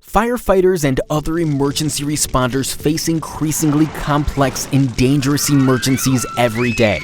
Firefighters and other emergency responders face increasingly complex and dangerous emergencies every day.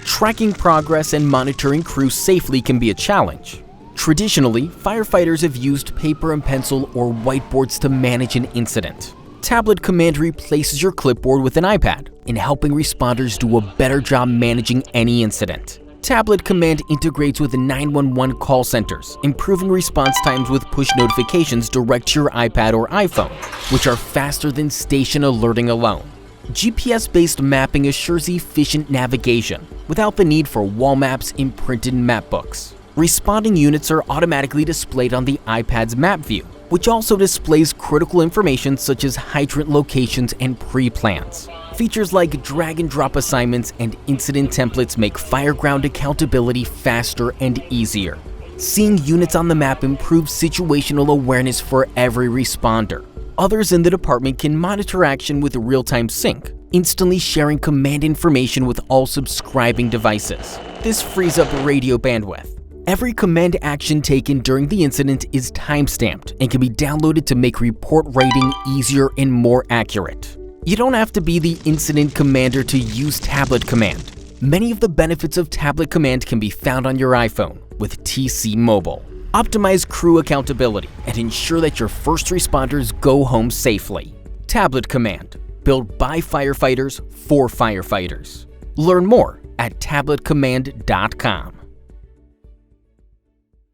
Tracking progress and monitoring crews safely can be a challenge. Traditionally, firefighters have used paper and pencil or whiteboards to manage an incident. Tablet Command replaces your clipboard with an iPad, in helping responders do a better job managing any incident. Tablet Command integrates with 911 call centers, improving response times with push notifications direct to your iPad or iPhone, which are faster than station alerting alone. GPS-based mapping assures efficient navigation, without the need for wall maps imprinted in map books. Responding units are automatically displayed on the iPad's map view, which also displays critical information such as hydrant locations and pre-plans. Features like drag-and-drop assignments and incident templates make fireground accountability faster and easier. Seeing units on the map improves situational awareness for every responder. Others in the department can monitor action with real-time sync, instantly sharing command information with all subscribing devices. This frees up radio bandwidth. Every command action taken during the incident is timestamped and can be downloaded to make report writing easier and more accurate. You don't have to be the incident commander to use Tablet Command. Many of the benefits of Tablet Command can be found on your iPhone with TC Mobile. Optimize crew accountability and ensure that your first responders go home safely. Tablet Command, built by firefighters for firefighters. Learn more at tabletcommand.com.